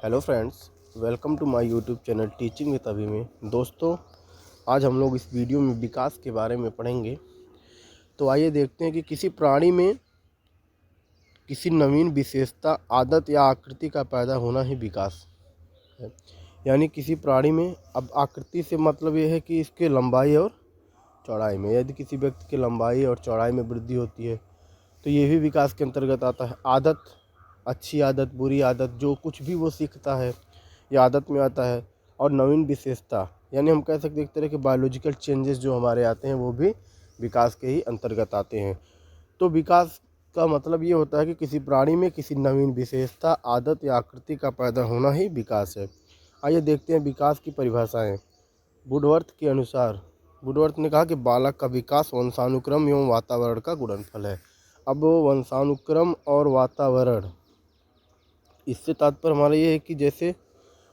Hello friends, welcome to my YouTube channel teaching with Abhi में। दोस्तों, आज हम लोग इस वीडियो में विकास के बारे में पढ़ेंगे। तो आइए देखते हैं कि किसी प्राणी में किसी नवीन विशेषता, आदत या आकृति का पैदा होना ही विकास है। यानी किसी प्राणी में, अब आकृति से मतलब ये है कि इसके लंबाई और चौड़ाई में, यदि किसी व्यक्ति की लंबाई और चौड़ाई में वृद्धि होती है तो ये भी विकास के अंतर्गत आता है। आदत, अच्छी आदत, बुरी आदत, जो कुछ भी वो सीखता है ये आदत में आता है। और नवीन विशेषता, यानी हम कह सकते हैं एक तरह के बायोलॉजिकल चेंजेस जो हमारे आते हैं वो भी विकास के ही अंतर्गत आते हैं। तो विकास का मतलब ये होता है कि किसी प्राणी में किसी नवीन विशेषता, आदत या आकृति का पैदा होना ही विकास है। आइए देखते हैं विकास की परिभाषाएं। वुडवर्थ के अनुसार, वुडवर्थ ने कहा कि बालक का विकास वंशानुक्रम एवं वातावरण का गुणनफल है। अब वंशानुक्रम और वातावरण, इससे तात्पर्य हमारा ये है कि जैसे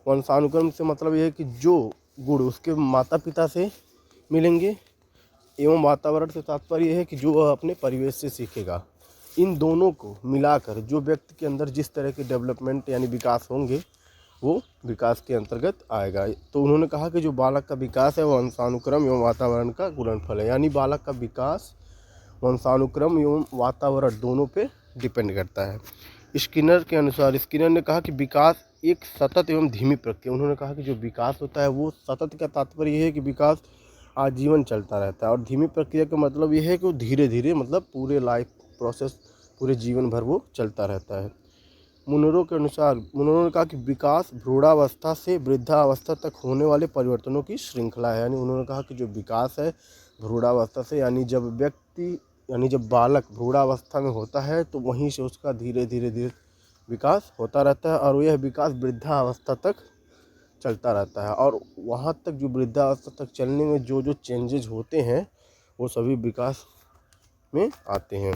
वंशानुक्रम से मतलब ये है कि जो गुण उसके माता पिता से मिलेंगे, एवं वातावरण से तात्पर्य ये है कि जो वह अपने परिवेश से सीखेगा। इन दोनों को मिलाकर जो व्यक्ति के अंदर जिस तरह के डेवलपमेंट यानी विकास होंगे वो विकास के अंतर्गत आएगा। तो उन्होंने कहा कि जो बालक का विकास है वो वंशानुक्रम एवं वातावरण का गुणनफल है। यानी बालक का विकास वंशानुक्रम एवं वातावरण दोनों पे डिपेंड करता है। स्किनर के अनुसार, स्किनर ने कहा कि विकास एक सतत एवं धीमी प्रक्रिया। उन्होंने कहा कि जो विकास होता है वो सतत का तात्पर्य ये है कि विकास आजीवन चलता रहता है, और धीमी प्रक्रिया का मतलब ये है कि वो धीरे धीरे, मतलब पूरे लाइफ प्रोसेस, पूरे जीवन भर वो चलता रहता है। मुनरो के अनुसार, मुनरो ने कहा कि विकास भ्रूणावस्था से वृद्धावस्था तक होने वाले परिवर्तनों की श्रृंखला है। यानी उन्होंने कहा कि जो विकास है भ्रूणावस्था से, यानी जब व्यक्ति, यानी जब बालक भ्रूणावस्था में होता है तो वहीं से उसका धीरे धीरे धीरे विकास होता रहता है, और यह विकास वृद्धावस्था तक चलता रहता है। और वहाँ तक, जो वृद्धावस्था तक चलने में जो जो चेंजेज होते हैं वो सभी विकास में आते हैं।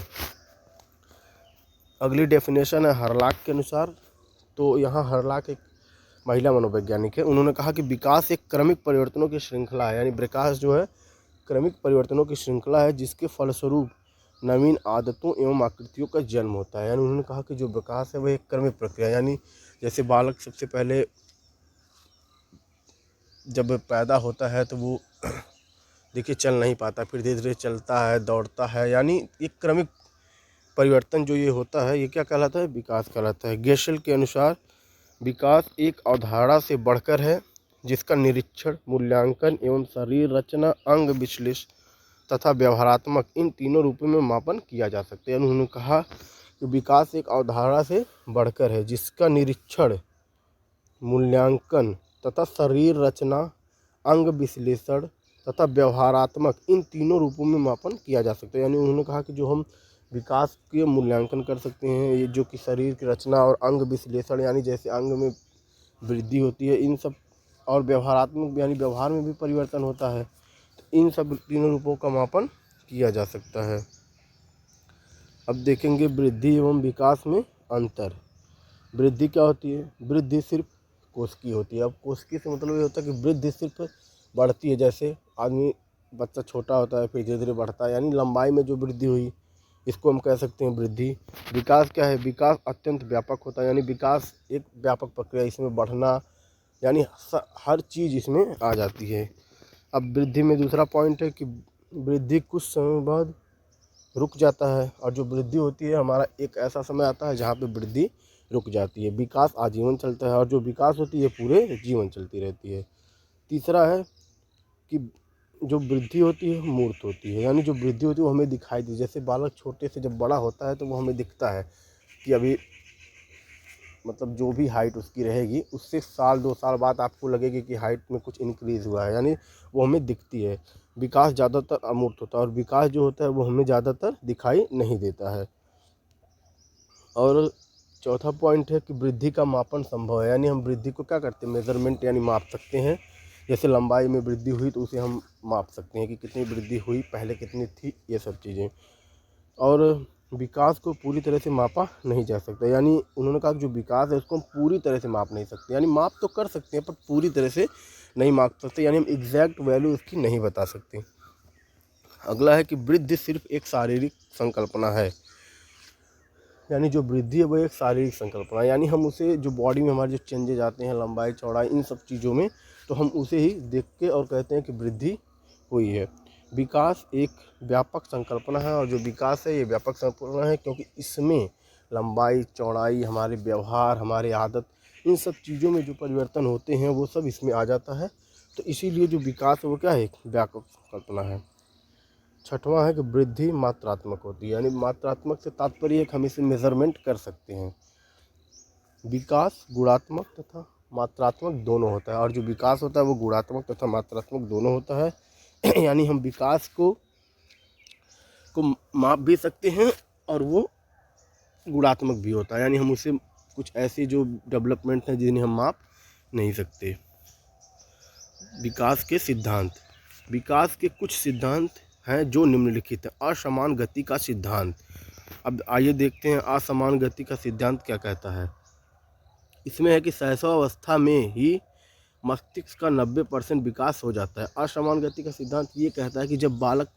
अगली डेफिनेशन है हरलाक के अनुसार। तो यहाँ हरलाक एक महिला मनोवैज्ञानिक है। उन्होंने कहा कि विकास एक क्रमिक परिवर्तनों की श्रृंखला है। यानी विकास जो है क्रमिक परिवर्तनों की श्रृंखला है जिसके फलस्वरूप नवीन आदतों एवं आकृतियों का जन्म होता है। यानी उन्होंने कहा कि जो विकास है वह एक क्रमिक प्रक्रिया, यानी जैसे बालक सबसे पहले जब पैदा होता है तो वो देखिए चल नहीं पाता, फिर धीरे धीरे चलता है, दौड़ता है। यानी एक क्रमिक परिवर्तन जो ये होता है ये क्या कहलाता है? विकास कहलाता है। गेशल के अनुसार विकास एक अवधारणा से बढ़कर है जिसका निरीक्षण, मूल्यांकन एवं शरीर रचना, अंग विश्लेषण तथा व्यवहारात्मक, इन तीनों रूपों में मापन किया जा सकता है। उन्होंने कहा कि विकास एक अवधारणा से बढ़कर है जिसका निरीक्षण, मूल्यांकन तथा शरीर रचना, अंग विश्लेषण तथा व्यवहारात्मक, इन तीनों रूपों में मापन किया जा सकता है। यानी उन्होंने कहा कि जो हम विकास के मूल्यांकन कर सकते हैं, ये जो कि शरीर की रचना और अंग विश्लेषण, यानी जैसे अंग में वृद्धि होती है, इन सब, और व्यवहारात्मक यानी व्यवहार में भी परिवर्तन होता है, तो इन सब तीनों रूपों का मापन किया जा सकता है। अब देखेंगे वृद्धि एवं विकास में अंतर। वृद्धि क्या होती है? वृद्धि सिर्फ कोशिकीय होती है। अब कोशिकीय से मतलब ये होता है कि वृद्धि सिर्फ बढ़ती है, जैसे आदमी, बच्चा छोटा होता है फिर धीरे धीरे बढ़ता है, यानी लंबाई में जो वृद्धि हुई इसको हम कह सकते हैं वृद्धि। विकास क्या है? विकास अत्यंत व्यापक होता है, यानी विकास एक व्यापक प्रक्रिया, इसमें बढ़ना, यानी हर चीज़ इसमें आ जाती है। अब वृद्धि में दूसरा पॉइंट है कि वृद्धि कुछ समय बाद रुक जाता है, और जो वृद्धि होती है हमारा एक ऐसा समय आता है जहाँ पे वृद्धि रुक जाती है। विकास आजीवन चलता है, और जो विकास होती है पूरे जीवन चलती रहती है। तीसरा है कि जो वृद्धि होती है मूर्त होती है, यानी जो वृद्धि होती है वो हमें दिखाई दी, जैसे बालक छोटे से जब बड़ा होता है तो वो हमें दिखता है कि अभी, मतलब जो भी हाइट उसकी रहेगी उससे साल 2 साल बाद आपको लगेगी कि हाइट में कुछ इंक्रीज़ हुआ है, यानी वो हमें दिखती है। विकास ज़्यादातर अमूर्त होता है, और विकास जो होता है वो हमें ज़्यादातर दिखाई नहीं देता है। और चौथा पॉइंट है कि वृद्धि का मापन संभव है, यानी हम वृद्धि को क्या करते हैं? मेजरमेंट, यानी माप सकते हैं। जैसे लंबाई में वृद्धि हुई तो उसे हम माप सकते हैं कि कितनी वृद्धि हुई, पहले कितनी थी, ये सब चीज़ें। और विकास को पूरी तरह से मापा नहीं जा सकता, यानी उन्होंने कहा कि जो विकास है उसको हम पूरी तरह से माप नहीं सकते, यानी माप तो कर सकते हैं पर पूरी तरह से नहीं माप सकते, यानी हम एग्जैक्ट वैल्यू उसकी नहीं बता सकते। अगला है कि वृद्धि सिर्फ एक शारीरिक संकल्पना है। यानी जो वृद्धि है वो एक शारीरिक संकल्पना है, यानी हम उसे जो बॉडी में हमारे जो चेंजेज आते हैं, लंबाई चौड़ाई इन सब चीज़ों में, तो हम उसे ही देख के और कहते हैं कि वृद्धि हुई है। विकास एक व्यापक संकल्पना है, और जो विकास है ये व्यापक संकल्पना है क्योंकि इसमें लंबाई चौड़ाई, हमारे व्यवहार, हमारे आदत, इन सब चीज़ों में जो परिवर्तन होते हैं वो सब इसमें आ जाता है। तो इसीलिए जो विकास है वो क्या है, एक व्यापक संकल्पना है। छठवां है कि वृद्धि मात्रात्मक होती है, यानी मात्रात्मक से तात्पर्य है कि हम इसे मेजरमेंट कर सकते हैं। विकास गुणात्मक तथा मात्रात्मक दोनों होता है, और जो विकास होता है वो गुणात्मक तथा मात्रात्मक दोनों होता है। यानी हम विकास को माप भी सकते हैं और वो गुणात्मक भी होता है, यानी हम उसे कुछ ऐसे जो डेवलपमेंट हैं जिन्हें हम माप नहीं सकते। विकास के सिद्धांत, विकास के कुछ सिद्धांत हैं जो निम्नलिखित है। असमान गति का सिद्धांत। अब आइए देखते हैं असमान गति का सिद्धांत क्या कहता है। इसमें है कि शैशवावस्था में ही मस्तिष्क का 90% विकास हो जाता है। असमान गति का सिद्धांत ये कहता है कि जब बालक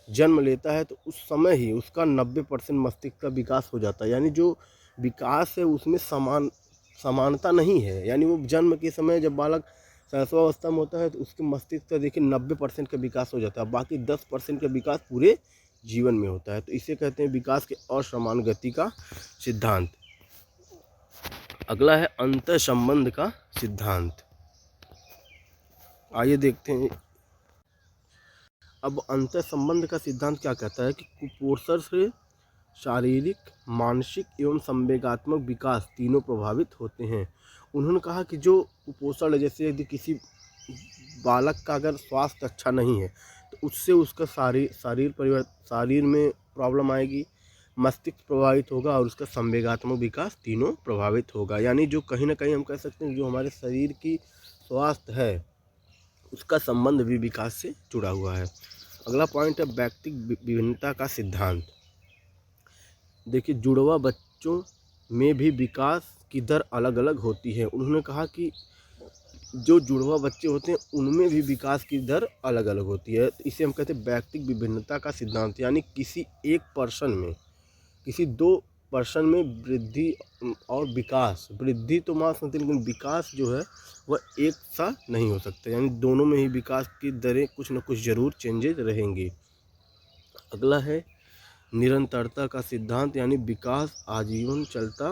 जन्म लेता है तो उस समय ही उसका 90% मस्तिष्क का विकास हो जाता है, यानी जो विकास है उसमें समानता नहीं है। यानी वो जन्म के समय जब बालक शैशवावस्था में होता है तो उसके मस्तिष्क का देखिए 90% का विकास हो जाता है, बाकी 10% का विकास पूरे जीवन में होता है। तो इसे कहते हैं विकास के असमान गति का सिद्धांत। अगला है अंतर संबंध का सिद्धांत। आइए देखते हैं। अब अंतर संबंध का सिद्धांत क्या कहता है कि कुपोषण से शारीरिक, मानसिक एवं संवेगात्मक विकास तीनों प्रभावित होते हैं। उन्होंने कहा कि जो कुपोषण है, जैसे यदि किसी बालक का अगर स्वास्थ्य अच्छा नहीं है तो उससे उसका शरीर में प्रॉब्लम आएगी, मस्तिष्क प्रभावित होगा और उसका संवेगात्मक विकास तीनों प्रभावित होगा। यानी जो कहीं ना कहीं हम कह सकते हैं जो हमारे शरीर की स्वास्थ्य है उसका संबंध भी विकास से जुड़ा हुआ है। अगला पॉइंट है व्यक्तिगत विभिन्नता का सिद्धांत। देखिए जुड़वा बच्चों में भी विकास की दर अलग अलग होती है। उन्होंने कहा कि जो जुड़वा बच्चे होते हैं उनमें भी विकास की दर अलग अलग होती है। इसे हम कहते हैं व्यक्तिगत विभिन्नता का सिद्धांत। यानी किसी एक पर्सन में, किसी दो पर्सन में वृद्धि और विकास, वृद्धि तो मान सकते हैं लेकिन विकास जो है वह एक सा नहीं हो सकता, यानी दोनों में ही विकास की दरें कुछ न कुछ ज़रूर चेंजेज रहेंगी। अगला है निरंतरता का सिद्धांत, यानी विकास आजीवन चलता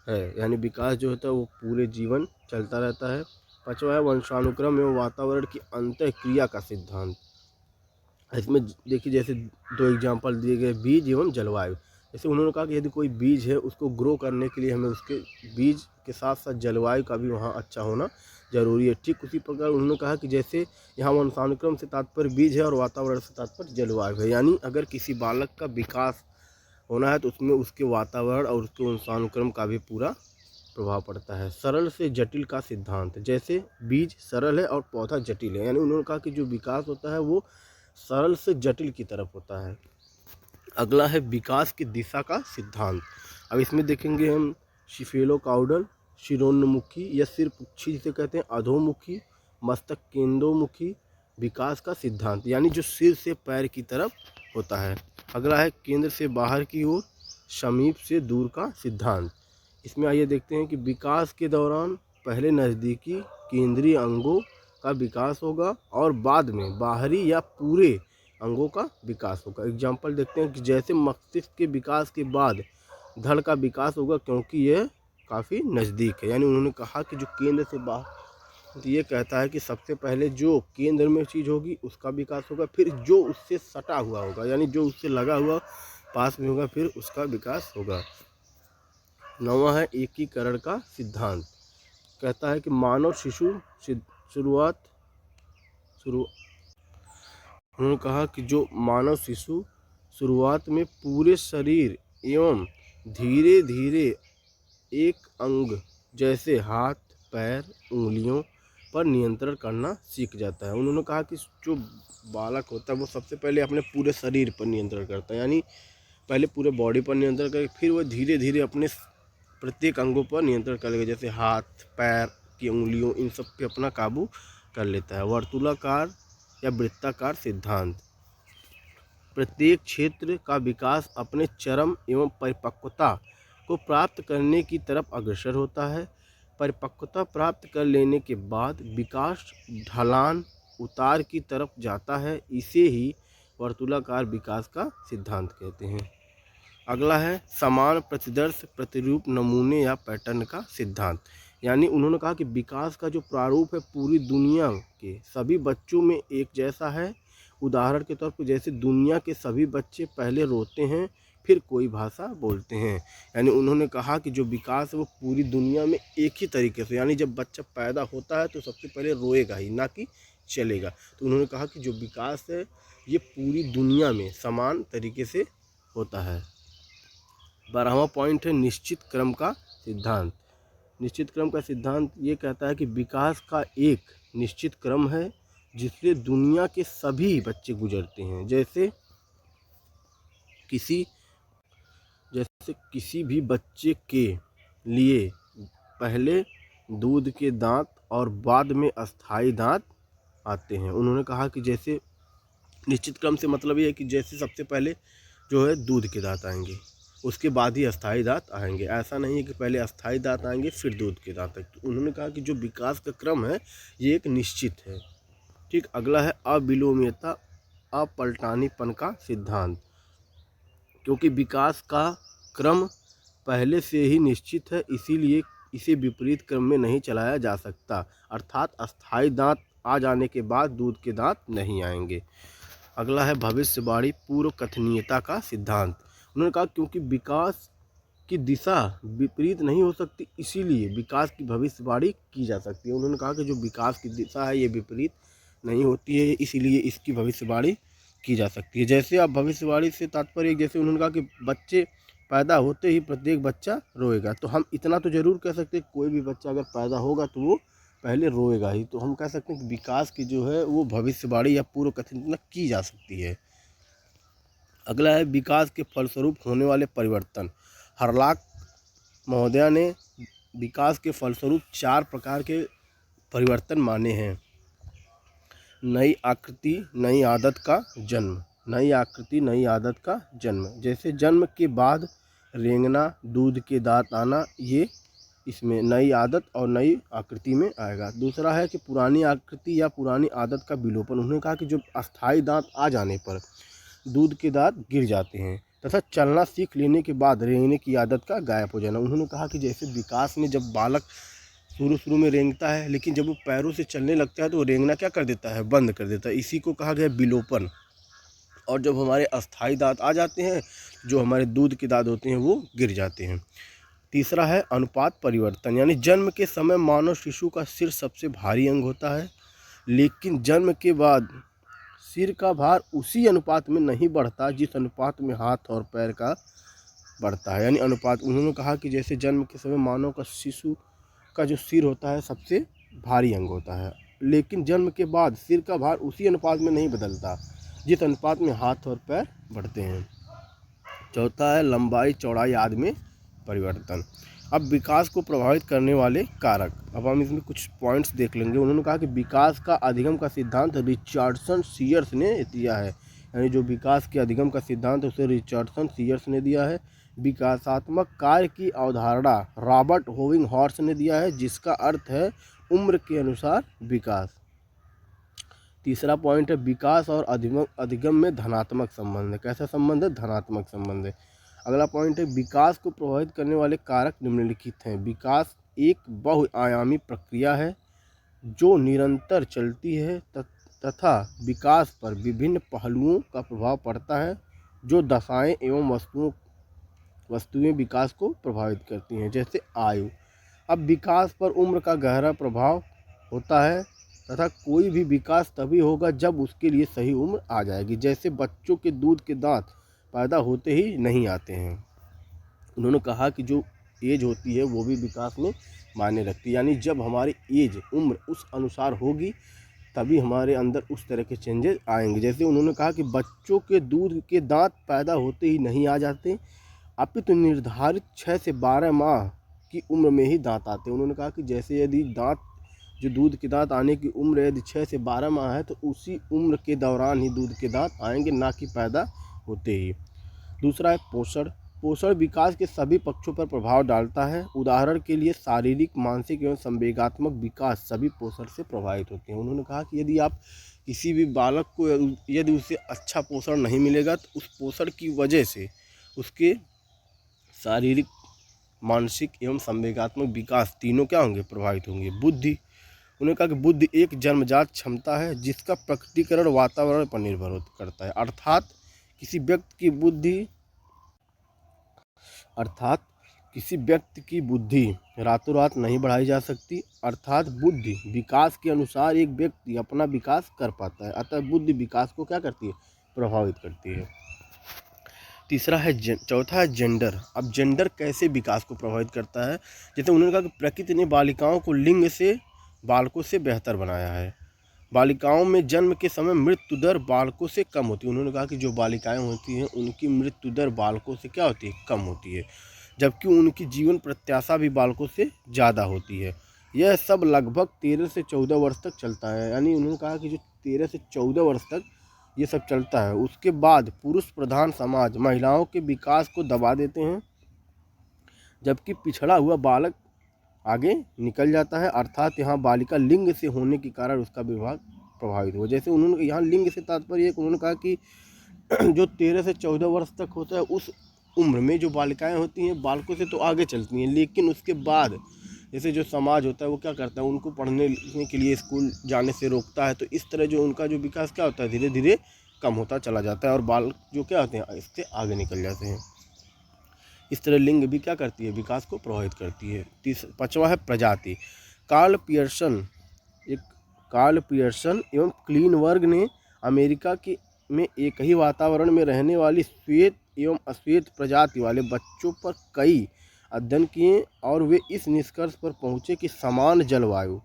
है, यानी विकास जो होता है वो पूरे जीवन चलता रहता है। पांचवा है वंशानुक्रम एवं वातावरण की अंतःक्रिया का सिद्धांत। इसमें देखिए जैसे दो एग्जाम्पल दिए गए, बीज एवं जलवायु। जैसे उन्होंने कहा कि यदि कोई बीज है उसको ग्रो करने के लिए हमें उसके बीज के साथ साथ जलवायु का भी वहाँ अच्छा होना ज़रूरी है। ठीक उसी प्रकार उन्होंने कहा कि जैसे यहाँ वंशानुक्रम से तात्पर्य बीज है और वातावरण से तात्पर्य जलवायु है, यानी अगर किसी बालक का विकास होना है तो उसमें उसके वातावरण और उसके वंशानुक्रम का भी पूरा प्रभाव पड़ता है। सरल से जटिल का सिद्धांत। जैसे बीज सरल है और पौधा जटिल है, यानी उन्होंने कहा कि जो विकास होता है वो सरल से जटिल की तरफ होता है। अगला है विकास की दिशा का सिद्धांत। अब इसमें देखेंगे हम शिफेलोकाउडल, शिरोन्मुखी या सिर पुच्छी जिसे कहते हैं, अधोमुखी, मस्तक केंद्रोमुखी विकास का सिद्धांत, यानी जो सिर से पैर की तरफ होता है। अगला है केंद्र से बाहर की ओर, समीप से दूर का सिद्धांत। इसमें आइए देखते हैं कि विकास के दौरान पहले नज़दीकी केंद्रीय अंगों का विकास होगा और बाद में बाहरी या पूरे अंगों का विकास होगा। एग्जाम्पल देखते हैं कि जैसे मस्तिष्क के विकास के बाद धड़ का विकास होगा क्योंकि यह काफ़ी नज़दीक है। यानी उन्होंने कहा कि जो केंद्र से बाहर, ये कहता है कि सबसे पहले जो केंद्र में चीज़ होगी उसका विकास होगा, फिर जो उससे सटा हुआ होगा यानी जो उससे लगा हुआ पास में होगा फिर उसका विकास होगा। नौवां है एकीकरण का सिद्धांत। कहता है कि मानव शिशु उन्होंने कहा कि जो मानव शिशु शुरुआत में पूरे शरीर एवं धीरे धीरे एक अंग जैसे हाथ, पैर, उंगलियों पर नियंत्रण करना सीख जाता है। उन्होंने कहा कि जो बालक होता है वो सबसे पहले अपने पूरे शरीर पर नियंत्रण करता है, यानी पहले पूरे बॉडी पर नियंत्रण करके फिर वह धीरे धीरे अपने प्रत्येक अंगों पर नियंत्रण कर लेगा, जैसे हाथ, पैर की उंगलियों, इन सब पे अपना काबू कर लेता है। वर्तुलाकार या वृत्ताकार सिद्धांत। प्रत्येक क्षेत्र का विकास अपने चरम एवं परिपक्वता को प्राप्त करने की तरफ अग्रसर होता है। परिपक्वता प्राप्त कर लेने के बाद विकास ढलान उतार की तरफ जाता है। इसे ही वर्तुलाकार विकास का सिद्धांत कहते हैं। अगला है समान प्रतिदर्श प्रतिरूप नमूने या पैटर्न का सिद्धांत। यानी उन्होंने कहा कि विकास का जो प्रारूप है पूरी दुनिया के सभी बच्चों में एक जैसा है। उदाहरण के तौर पर जैसे दुनिया के सभी बच्चे पहले रोते हैं फिर कोई भाषा बोलते हैं। यानी उन्होंने कहा कि जो विकास है वो पूरी दुनिया में एक ही तरीके से, यानी जब बच्चा पैदा होता है तो सबसे पहले रोएगा ही, ना कि चलेगा। तो उन्होंने कहा कि जो विकास है ये पूरी दुनिया में समान तरीके से होता है। 12वां पॉइंट है निश्चित क्रम का सिद्धांत। निश्चित क्रम का सिद्धांत ये कहता है कि विकास का एक निश्चित क्रम है जिससे दुनिया के सभी बच्चे गुजरते हैं। जैसे किसी भी बच्चे के लिए पहले दूध के दांत और बाद में अस्थाई दांत आते हैं। उन्होंने कहा कि जैसे निश्चित क्रम से मतलब ये है कि जैसे सबसे पहले जो है दूध के दांत आएंगे, उसके बाद ही अस्थाई दांत आएंगे। ऐसा नहीं है कि पहले अस्थाई दांत आएंगे फिर दूध के दांत तक। तो उन्होंने कहा कि जो विकास का क्रम है ये एक निश्चित है। ठीक, अगला है अविलोम्यता अपलटानीपन का सिद्धांत। क्योंकि विकास का क्रम पहले से ही निश्चित है इसीलिए इसे विपरीत क्रम में नहीं चलाया जा सकता, अर्थात अस्थाई दांत आ जाने के बाद दूध के दांत नहीं आएंगे। अगला है भविष्यवाणी पूर्व कथनीयता का सिद्धांत। उन्होंने कहा क्योंकि विकास की दिशा विपरीत नहीं हो सकती इसीलिए विकास की भविष्यवाणी की जा सकती है। उन्होंने कहा कि जो विकास की दिशा है ये विपरीत नहीं होती है इसीलिए इसकी भविष्यवाणी की जा सकती है। जैसे आप भविष्यवाणी से तात्पर्य, जैसे उन्होंने कहा कि बच्चे पैदा होते ही प्रत्येक बच्चा रोएगा, तो हम इतना तो ज़रूर कह सकते हैं कोई भी बच्चा अगर पैदा होगा तो वो पहले रोएगा ही। तो हम कह सकते हैं कि विकास की जो है वो भविष्यवाणी या पूर्व कथन की जा सकती है। अगला है विकास के फलस्वरूप होने वाले परिवर्तन। हरलाक महोदया ने विकास के फलस्वरूप 4 प्रकार के परिवर्तन माने हैं। नई आकृति नई आदत का जन्म। नई आकृति नई आदत का जन्म, जैसे जन्म के बाद रेंगना, दूध के दांत आना, ये इसमें नई आदत और नई आकृति में आएगा। दूसरा है कि पुरानी आकृति या पुरानी आदत का विलोपन। उन्होंने कहा कि जो अस्थाई दांत आ जाने पर दूध के दांत गिर जाते हैं तथा चलना सीख लेने के बाद रेंगने की आदत का गायब हो जाना। उन्होंने कहा कि जैसे विकास में जब बालक शुरू में रेंगता है लेकिन जब वो पैरों से चलने लगता है तो वो रेंगना क्या कर देता है, बंद कर देता है। इसी को कहा गया विलोपन। और जब हमारे अस्थाई दांत आ जाते हैं, जो हमारे दूध के दांत होते हैं वो गिर जाते हैं। तीसरा है अनुपात परिवर्तन, यानी जन्म के समय मानव शिशु का सिर सबसे भारी अंग होता है लेकिन जन्म के बाद सिर का भार उसी अनुपात में नहीं बढ़ता जिस अनुपात में हाथ और पैर का बढ़ता है, यानी अनुपात। उन्होंने कहा कि जैसे जन्म के समय मानव का शिशु का जो सिर होता है सबसे भारी अंग होता है लेकिन जन्म के बाद सिर का भार उसी अनुपात में नहीं बदलता जिस अनुपात में हाथ और पैर बढ़ते हैं। चौथा है लंबाई चौड़ाई आदि में परिवर्तन। अब विकास को प्रभावित करने वाले कारक, अब हम इसमें कुछ पॉइंट्स देख लेंगे। उन्होंने कहा कि विकास का अधिगम का सिद्धांत रिचर्डसन सीयर्स ने दिया है, यानी जो विकास के अधिगम का सिद्धांत उसे रिचर्डसन सीयर्स ने दिया है। विकासात्मक कार्य की अवधारणा रॉबर्ट होविंग हॉर्स ने दिया है जिसका अर्थ है उम्र के अनुसार विकास। तीसरा पॉइंट है विकास और अधिगम में धनात्मक संबंध है। कैसा संबंध है? धनात्मक संबंध है। अगला पॉइंट है विकास को प्रभावित करने वाले कारक निम्नलिखित हैं। विकास एक बहुआयामी प्रक्रिया है जो निरंतर चलती है तथा विकास पर विभिन्न पहलुओं का प्रभाव पड़ता है जो दशाएं एवं वस्तुएं विकास को प्रभावित करती हैं, जैसे आयु। अब विकास पर उम्र का गहरा प्रभाव होता है तथा कोई भी विकास तभी होगा जब उसके लिए सही उम्र आ जाएगी। जैसे बच्चों के दूध के दांत पैदा होते ही नहीं आते हैं। उन्होंने कहा कि जो एज होती है वो भी विकास में मायने रखती है, यानी जब हमारी एज उम्र उस अनुसार होगी तभी हमारे अंदर उस तरह के चेंजेस आएंगे। जैसे उन्होंने कहा कि बच्चों के दूध के दांत पैदा होते ही नहीं आ जाते, अपितु निर्धारित 6 से 12 माह की उम्र में ही दांत आते हैं। उन्होंने कहा कि जैसे यदि दांत जो दूध के दांत आने की उम्र यदि 6 से 12 माह है तो उसी उम्र के दौरान ही दूध के दांत आएंगे, ना कि पैदा होते ही। दूसरा है पोषण। पोषण विकास के सभी पक्षों पर प्रभाव डालता है। उदाहरण के लिए शारीरिक, मानसिक एवं संवेगात्मक विकास सभी पोषण से प्रभावित होते हैं। उन्होंने कहा कि यदि आप किसी भी बालक को यदि उसे अच्छा पोषण नहीं मिलेगा तो उस पोषण की वजह से उसके शारीरिक, मानसिक एवं संवेगात्मक विकास तीनों क्या होंगे, प्रभावित होंगे। बुद्धि। उन्होंने कहा कि बुद्धि एक जन्मजात क्षमता है जिसका प्रकटीकरण वातावरण पर निर्भर करता है। अर्थात किसी व्यक्ति की बुद्धि रातों रात नहीं बढ़ाई जा सकती। अर्थात बुद्धि विकास के अनुसार एक व्यक्ति अपना विकास कर पाता है। अतः बुद्धि विकास को क्या करती है, प्रभावित करती है। चौथा है जेंडर। अब जेंडर कैसे विकास को प्रभावित करता है। जैसे उन्होंने कहा कि प्रकृति ने बालिकाओं को लिंग से बालकों से बेहतर बनाया है। बालिकाओं में जन्म के समय मृत्यु दर बालकों से कम होती है। उन्होंने कहा कि जो बालिकाएं होती हैं उनकी मृत्यु दर बालकों से क्या होती है, कम होती है, जबकि उनकी जीवन प्रत्याशा भी बालकों से ज़्यादा होती है। यह सब लगभग 13 से 14 वर्ष तक चलता है। यानी उन्होंने कहा कि जो 13 से 14 वर्ष तक ये सब चलता है, उसके बाद पुरुष प्रधान समाज महिलाओं के विकास को दबा देते हैं, जबकि पिछड़ा हुआ बालक आगे निकल जाता है। अर्थात यहाँ बालिका लिंग से होने के कारण उसका विभाग प्रभावित हो। जैसे उन्होंने यहाँ लिंग से तात्पर्य उन्होंने कहा कि जो 13 से 14 वर्ष तक होता है उस उम्र में जो बालिकाएं होती हैं बालकों से तो आगे चलती हैं, लेकिन उसके बाद जैसे जो समाज होता है वो क्या करता है, उनको पढ़ने लिखने के लिए स्कूल जाने से रोकता है। तो इस तरह जो उनका जो विकास क्या होता है, धीरे धीरे कम होता चला जाता है और बालक जो क्या होते हैं इससे आगे निकल जाते हैं। इस तरह लिंग भी क्या करती है, विकास को प्रभावित करती है। पांचवा है प्रजाति। कार्ल पियर्सन एवं क्लीनवर्ग ने अमेरिका में एक ही वातावरण में रहने वाली श्वेत एवं अश्वेत प्रजाति वाले बच्चों पर कई अध्ययन किए और वे इस निष्कर्ष पर पहुँचे कि समान जलवायु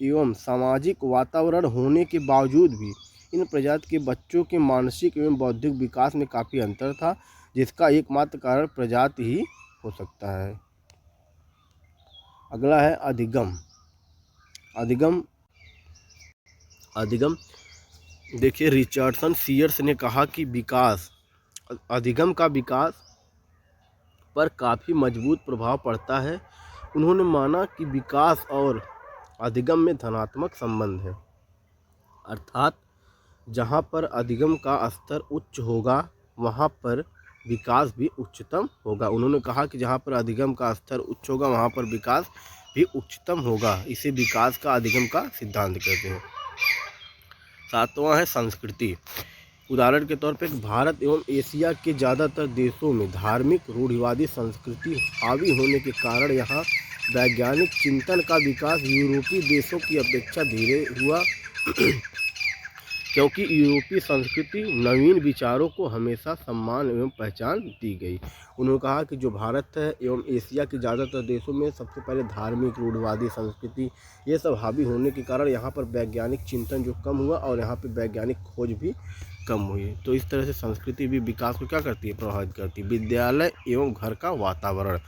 एवं सामाजिक वातावरण होने के बावजूद भी इन प्रजाति के बच्चों के मानसिक एवं बौद्धिक विकास में काफ़ी अंतर था, जिसका एकमात्र कारण प्रजाति ही हो सकता है। अगला है अधिगम। देखिए, रिचर्डसन सीयर्स ने कहा कि अधिगम का विकास पर काफ़ी मजबूत प्रभाव पड़ता है। उन्होंने माना कि विकास और अधिगम में धनात्मक संबंध है। अर्थात जहाँ पर अधिगम का स्तर उच्च होगा वहाँ पर विकास भी उच्चतम होगा। उन्होंने कहा कि जहाँ पर अधिगम का स्तर उच्च होगा वहाँ पर विकास भी उच्चतम होगा। इसे विकास का अधिगम का सिद्धांत कहते हैं। सातवां है संस्कृति। उदाहरण के तौर पर भारत एवं एशिया के ज़्यादातर देशों में धार्मिक रूढ़िवादी संस्कृति हावी होने के कारण यहाँ वैज्ञानिक चिंतन का विकास यूरोपीय देशों की अपेक्षा धीरे हुआ, क्योंकि यूरोपीय संस्कृति नवीन विचारों को हमेशा सम्मान एवं पहचान दी गई। उन्होंने कहा कि जो भारत है एवं एशिया के ज़्यादातर देशों में सबसे पहले धार्मिक रूढ़िवादी संस्कृति ये सब हावी होने के कारण यहाँ पर वैज्ञानिक चिंतन जो कम हुआ और यहाँ पर वैज्ञानिक खोज भी कम हुई। तो इस तरह से संस्कृति भी विकास को क्या करती है, प्रभावित करती है। विद्यालय एवं घर का वातावरण।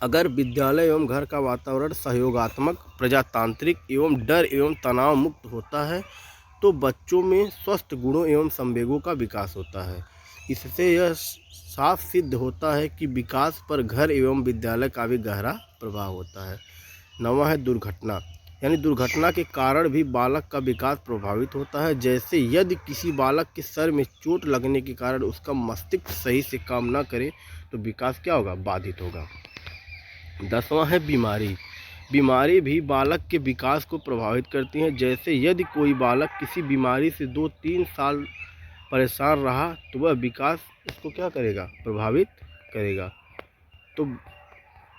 अगर विद्यालय एवं घर का वातावरण सहयोगात्मक, प्रजातांत्रिक एवं डर एवं तनाव मुक्त होता है तो बच्चों में स्वस्थ गुणों एवं संवेगों का विकास होता है। इससे यह साफ सिद्ध होता है कि विकास पर घर एवं विद्यालय का भी गहरा प्रभाव होता है। 9वां है दुर्घटना। यानी दुर्घटना के कारण भी बालक का विकास प्रभावित होता है। जैसे यदि किसी बालक के सर में चोट लगने के कारण उसका मस्तिष्क सही से काम न करे तो विकास क्या होगा, बाधित होगा। 10वां है बीमारी भी बालक के विकास को प्रभावित करती हैं। जैसे यदि कोई बालक किसी बीमारी से 2-3 साल परेशान रहा तो वह विकास उसको क्या करेगा, प्रभावित करेगा। तो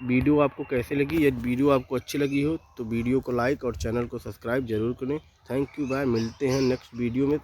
वीडियो आपको कैसे लगी? यदि वीडियो आपको अच्छी लगी हो तो वीडियो को लाइक और चैनल को सब्सक्राइब जरूर करें। Thank you, bye. मिलते हैं नेक्स्ट वीडियो में।